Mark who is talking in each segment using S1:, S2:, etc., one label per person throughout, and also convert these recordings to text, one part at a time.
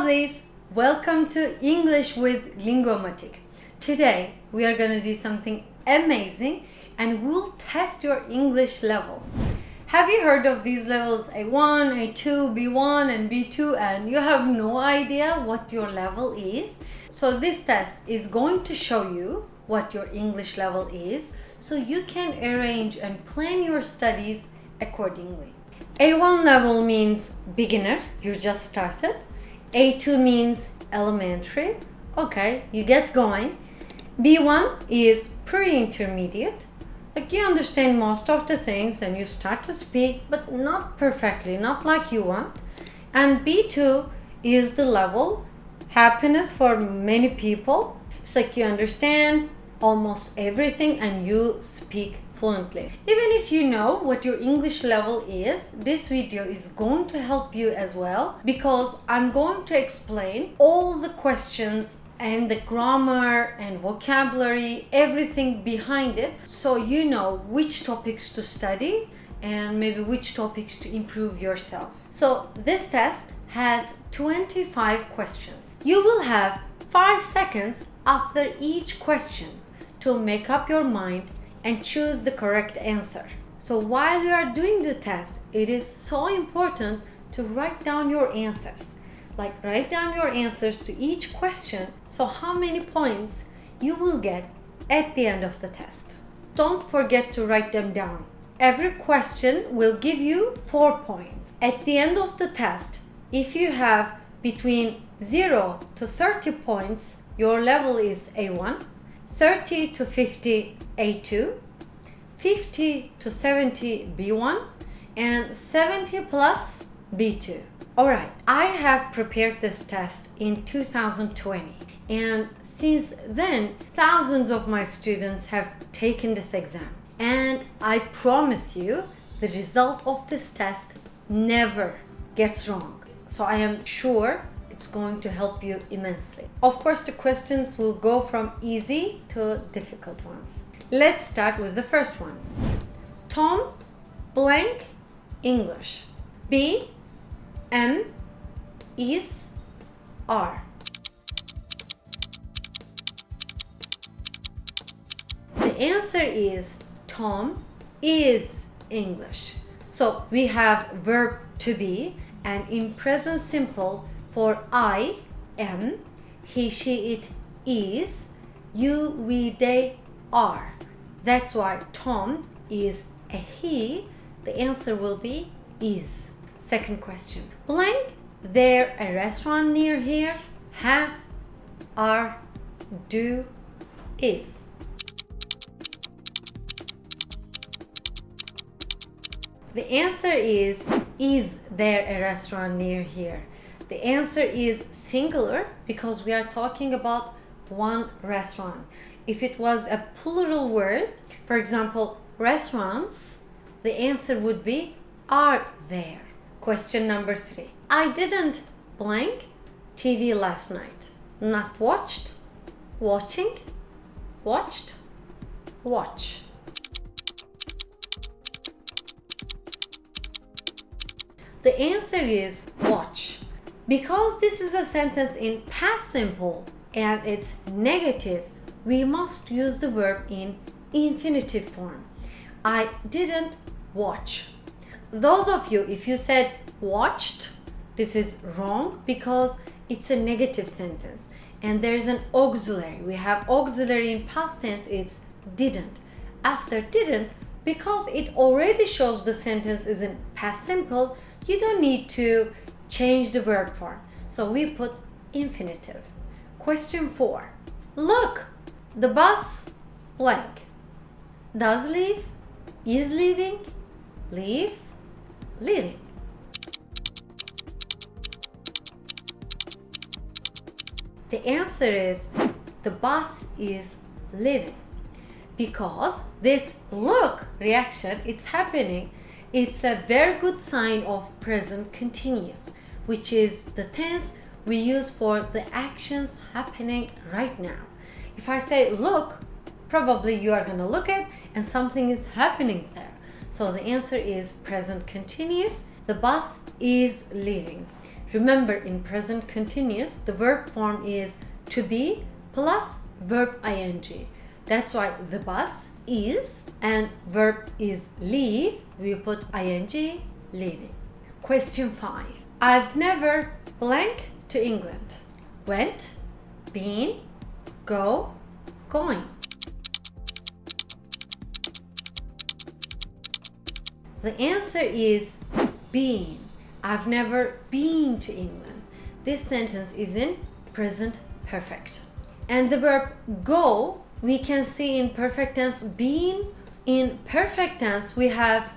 S1: lovelies! Welcome to English with Lingua Matik. Today we are going to do something amazing and we'll test your English level. Have you heard of these levels A1, A2, B1 and B2 and you have no idea what your level is? So this test is going to show you what your English level is so you can arrange and plan your studies accordingly. A1 level means beginner, you just started. A2 means elementary, okay, you get going. B1 is pre-intermediate, like you understand most of the things and you start to speak, but not perfectly, not like you want. And B2 is the level, happiness for many people. It's like you understand almost everything and you speak fluently. Even if you know what your English level is, this video is going to help you as well because I'm going to explain all the questions and the grammar and vocabulary, everything behind it, so you know which topics to study and maybe which topics to improve yourself. So this test has 25 questions. You will have 5 seconds after each question to make up your mind and choose the correct answer. So while you are doing the test, it is so important to write down your answers. Like write down your answers to each question, so how many points you will get at the end of the test. Don't forget to write them down. Every question will give you 4 points. At the end of the test, if you have between 0 to 30 points, your level is A1, 30 to 50 A2, 50 to 70 B1, and 70 plus B2. Alright, I have prepared this test in 2020 and since then thousands of my students have taken this exam and I promise you the result of this test never gets wrong. So I am sure it's going to help you immensely. Of course, the questions will go from easy to difficult ones. Let's start with the first one. Tom blank English. B M is are. The answer is Tom is English. So we have verb to be and in present simple for I am, he, she, it is, you, we, they are. That's why Tom is a he. The answer will be is. Second question. Blank, there a restaurant near here? Have, are, do, is. The answer is there a restaurant near here? The answer is singular because we are talking about one restaurant. If it was a plural word, for example, restaurants, the answer would be are there. Question number 3. I didn't blank TV last night. Not watched, watching, watched, watch. The answer is watch. Because this is a sentence in past simple and it's negative, we must use the verb in infinitive form. I didn't watch. Those of you, if you said watched, this is wrong because it's a negative sentence and there's an auxiliary. We have auxiliary in past tense, it's didn't. After didn't, because it already shows the sentence is in past simple, you don't need to change the verb form. So we put infinitive. Question 4. Look, the bus blank. Does leave, is leaving, leaves, leaving. The answer is the bus is leaving because this look reaction, it's happening. It's a very good sign of present continuous, which is the tense we use for the actions happening right now. If I say look, probably you are going to look at and something is happening there. So the answer is present continuous. The bus is leaving. Remember, in present continuous, the verb form is to be plus verb ing. That's why the bus is and verb is leave. We put ing, leaving. Question 5. I've never blank to England. Went, been, go, going. The answer is been. I've never been to England. This sentence is in present perfect. And the verb go, we can see in perfect tense been. In perfect tense, we have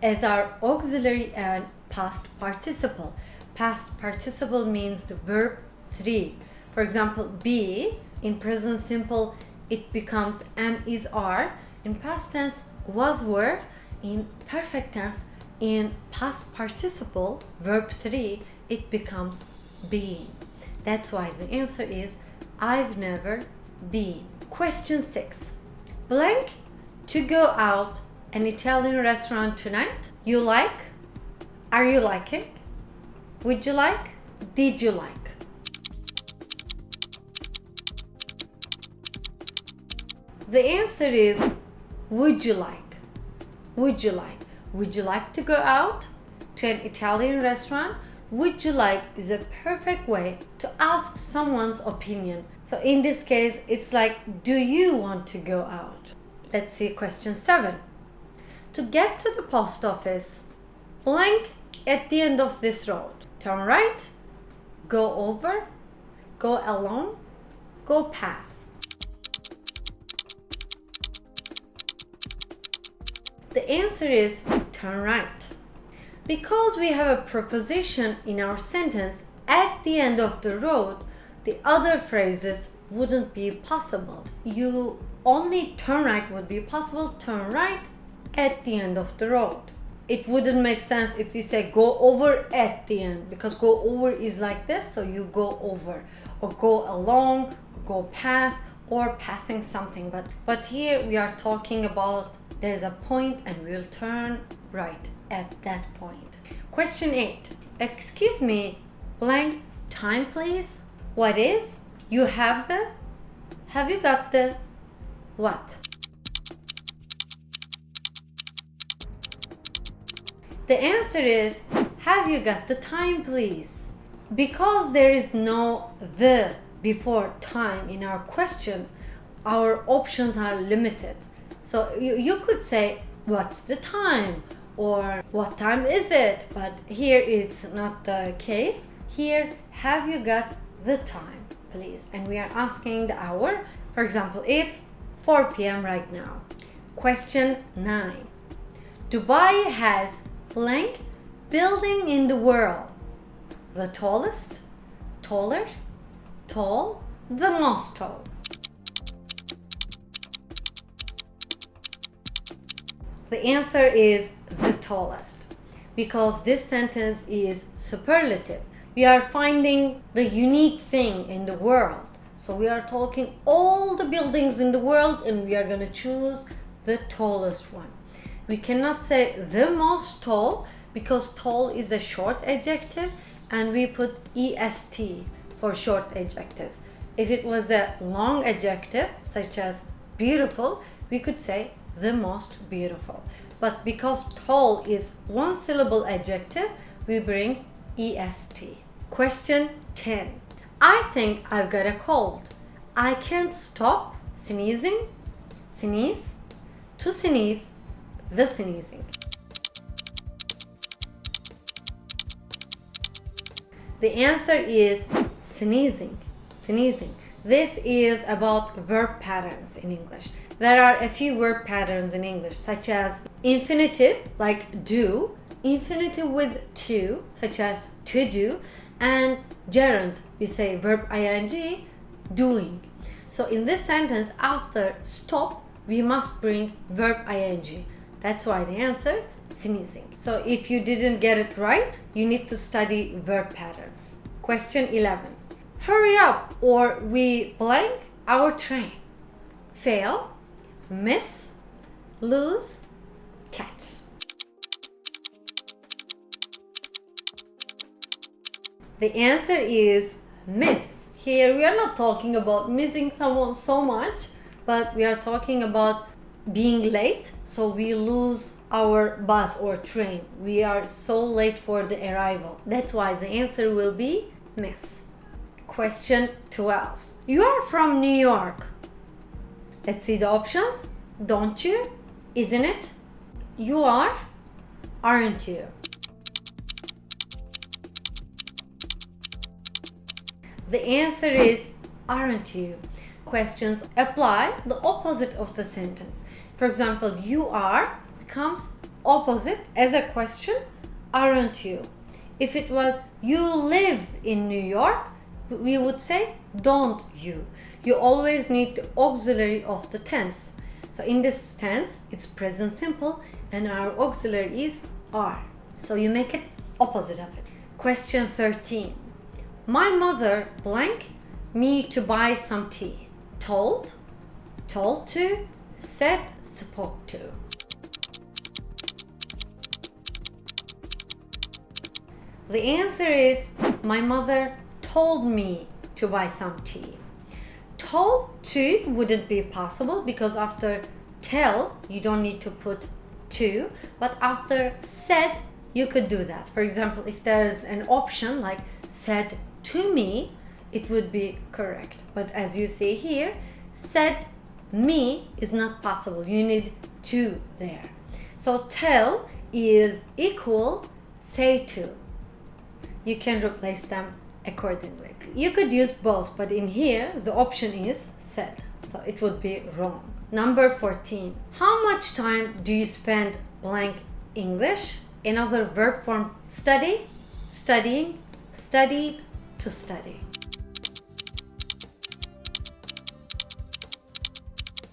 S1: as our auxiliary and past participle. Past participle means the verb 3. For example, be, in present simple, it becomes am, is, are. In past tense, was, were. In perfect tense, in past participle, verb 3, it becomes being. That's why the answer is I've never been. Question 6. Blank to go out an Italian restaurant tonight. You like? Are you liking? Would you like? Did you like? The answer is would you like? Would you like? Would you like to go out to an Italian restaurant? Would you like is a perfect way to ask someone's opinion. So in this case, it's like, do you want to go out? Let's see question 7. To get to the post office, blank at the end of this road. Turn right, go over, go along, go past. The answer is turn right. Because we have a preposition in our sentence at the end of the road, the other phrases wouldn't be possible. You only turn right would be possible, turn right at the end of the road. It wouldn't make sense if you say go over at the end, because go over is like this, so you go over, or go along, or go past, or passing something. But here we are talking about there's a point and we'll turn right at that point. Question 8. Excuse me, blank time please. What is? You have the? Have you got the? What? The answer is have you got the time please? Because there is no the before time in our question, our options are limited. So you could say what's the time or what time is it? But here it's not the case. Here, have you got the time please? And we are asking the hour. For example, it's 4 p.m. right now. Question 9. Dubai has blank building in the world. The tallest, taller, tall, the most tall. The answer is the tallest, because this sentence is superlative. We are finding the unique thing in the world. So we are talking all the buildings in the world and we are going to choose the tallest one. We cannot say the most tall because tall is a short adjective and we put est for short adjectives. If it was a long adjective such as beautiful, we could say the most beautiful. But because tall is one syllable adjective, we bring est. Question 10. I think I've got a cold. I can't stop sneezing, sneeze, to sneeze, the sneezing. The answer is sneezing, sneezing. This is about verb patterns in English. There are a few verb patterns in English, such as infinitive, like do, infinitive with to, such as to do, and gerund, we say verb ing, doing. So in this sentence, after stop, we must bring verb ing. That's why the answer, sneezing. So if you didn't get it right, you need to study verb patterns. Question 11. Hurry up or we blank our train. Fail, miss, lose, catch. The answer is miss. Here we are not talking about missing someone so much, but we are talking about being late, so we lose our bus or train. We are so late for the arrival. That's why the answer will be miss. Question 12. You are from New York. Let's see the options. Don't you? Isn't it? You are? Aren't you? The answer is aren't you. Questions apply the opposite of the sentence. For example, you are becomes opposite as a question, aren't you? If it was you live in New York, we would say don't you. You always need the auxiliary of the tense. So in this tense, it's present simple and our auxiliary is are. So you make it opposite of it. Question 13. My mother blank me to buy some tea. Told, told to, said, spoke to. The answer is my mother told me to buy some tea. Told to wouldn't be possible because after tell you don't need to put to, but after said you could do that. For example, if there's an option like said to me, it would be correct. But as you see here, said me is not possible. You need to there. So tell is equal say to. You can replace them accordingly. You could use both, but in here the option is said. So it would be wrong. Number 14. How much time do you spend blank English? Another verb form study, studying, studied, to study.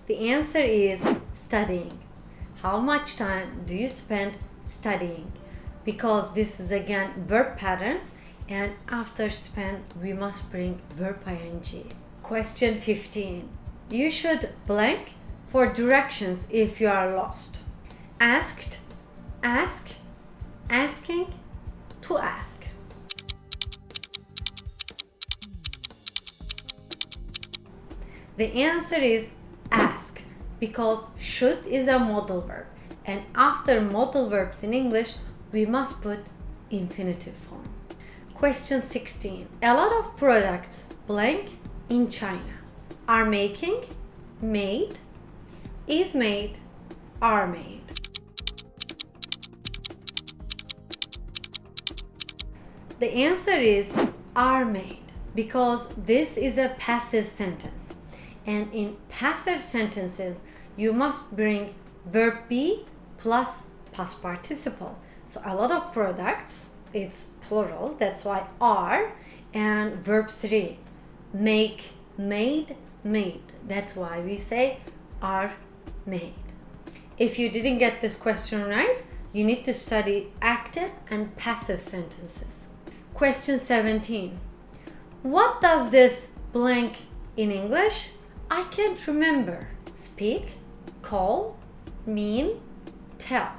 S1: The answer is studying. How much time do you spend studying? Because this is again verb patterns and after spend we must bring verb ing. Question 15. You should blank for directions if you are lost. Asked, ask, asking, to ask. The answer is ask because should is a modal verb and after modal verbs in English we must put infinitive form. Question 16. A lot of products blank in China are making, made, is made, are made. The answer is are made because this is a passive sentence. And in passive sentences, you must bring verb be plus past participle. So a lot of products, it's plural, that's why are, and verb 3, make, made, made. That's why we say are made. If you didn't get this question right, you need to study active and passive sentences. Question 17. What does this blank in English? I can't remember. Speak, call, mean, tell.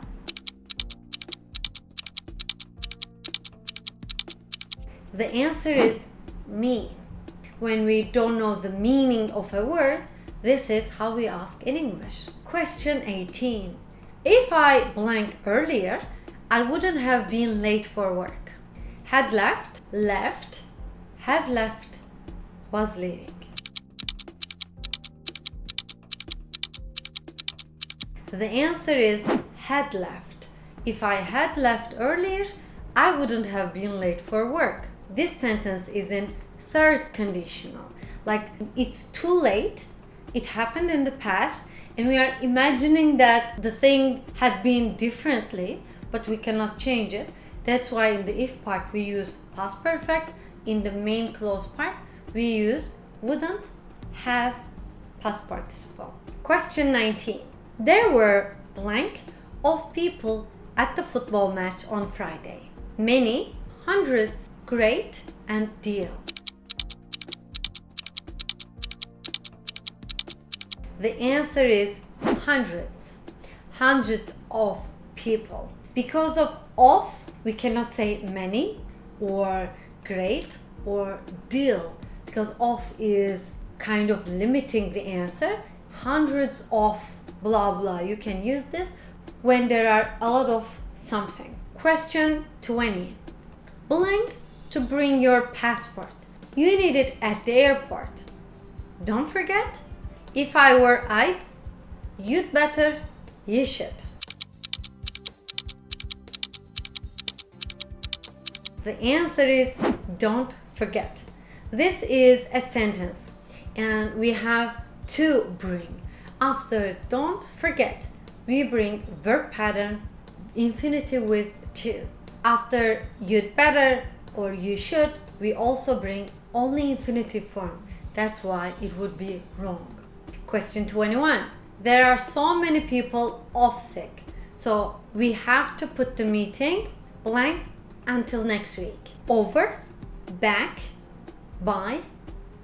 S1: The answer is mean. When we don't know the meaning of a word, this is how we ask in English. Question 18. If I blank earlier, I wouldn't have been late for work. Had left, left, have left, was leaving. The answer is had left. If I had left earlier, I wouldn't have been late for work. This sentence is in third conditional. Like it's too late, it happened in the past, and we are imagining that the thing had been differently, but we cannot change it. That's why in the if part we use past perfect. In the main clause part, we use wouldn't, have, past participle. Question 19. There were blank of people at the football match on Friday. Many, hundreds, great, and deal. The answer is hundreds. Hundreds of people. Because of we cannot say many or great or deal, because of is kind of limiting the answer. Hundreds of blah blah. You can use this when there are a lot of something. Question 20. Blank to bring your passport. You need it at the airport. Don't forget. If I were I, you'd better, you should. The answer is don't forget. This is a sentence and we have to bring. After don't forget, we bring verb pattern infinitive with to. After you'd better or you should, we also bring only infinitive form. That's why it would be wrong. Question 21. There are so many people off sick. So we have to put the meeting blank until next week. Over, back, by,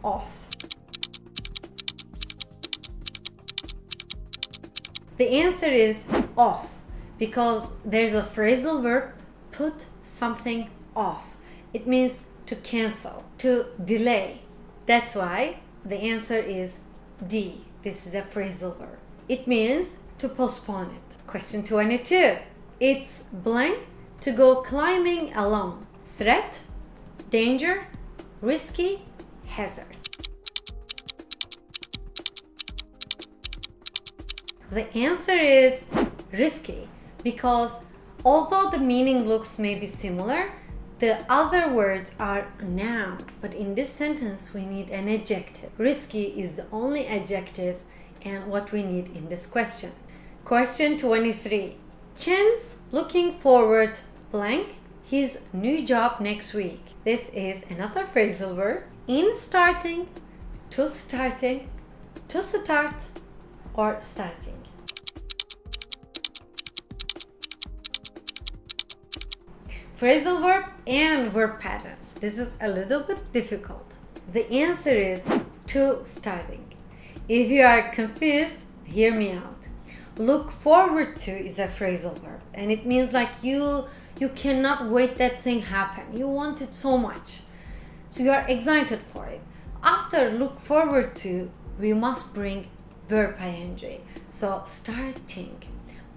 S1: off. The answer is off because there's a phrasal verb put something off. It means to cancel, to delay. That's why the answer is D. This is a phrasal verb. It means to postpone it. Question 22. It's blank to go climbing alone. Threat, danger, risky, hazard. The answer is risky because although the meaning looks maybe similar, the other words are noun, but in this sentence we need an adjective. Risky is the only adjective and what we need in this question. Question 23. Chen's looking forward blank his new job next week. This is another phrasal verb in starting, to start, or starting. Phrasal verb and verb patterns. This is a little bit difficult. The answer is to starting. If you are confused, hear me out. Look forward to is a phrasal verb and it means like you cannot wait that thing happen. You want it so much. So you are excited for it. After look forward to, we must bring verb ing. So starting.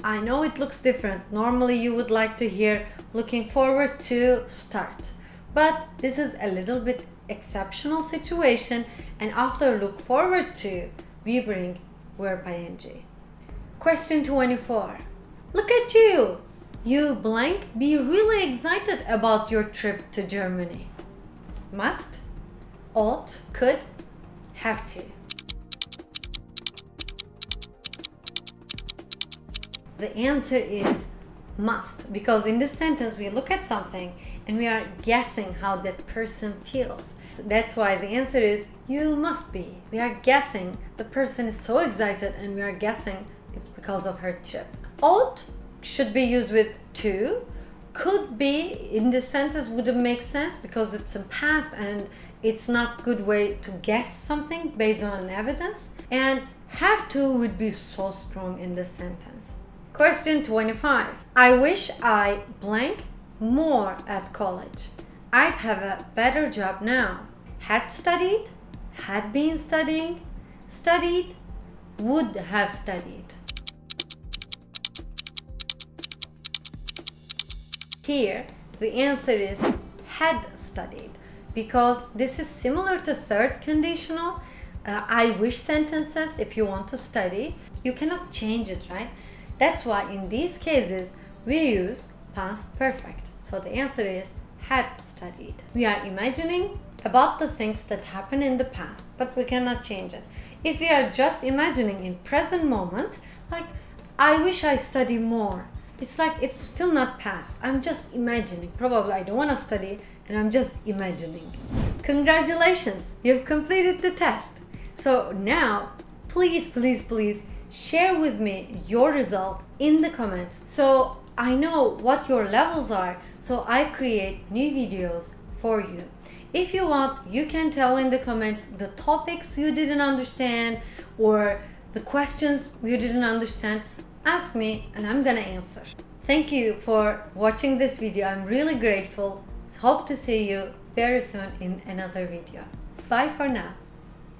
S1: I know it looks different. Normally you would like to hear looking forward to start. But this is a little bit exceptional situation and after look forward to, we bring verb ing. Question 24. Look at you! You blank be really excited about your trip to Germany. Must, ought, could, have to. The answer is must because in this sentence we look at something and we are guessing how that person feels. That's why the answer is you must be. We are guessing the person is so excited and we are guessing it's because of her trip. Ought should be used with to. Could be in this sentence wouldn't make sense because it's in past and it's not good way to guess something based on an evidence. And have to would be so strong in this sentence. Question 25. I wish I blank more at college. I'd have a better job now. Had studied, had been studying, studied, would have studied. Here, the answer is had studied because this is similar to third conditional. I wish sentences, if you want to study, you cannot change it, right? That's why in these cases, we use past perfect. So the answer is had studied. We are imagining about the things that happened in the past, but we cannot change it. If we are just imagining in present moment, like I wish I study more. It's like it's still not past. I'm just imagining. Probably I don't want to study and I'm just imagining. Congratulations, you've completed the test. So now, please share with me your result in the comments so I know what your levels are, so I create new videos for you. If you want, you can tell in the comments the topics you didn't understand or the questions you didn't understand. Ask me and I'm gonna answer. Thank you for watching this video. I'm really grateful. Hope to see you very soon in another video. Bye for now.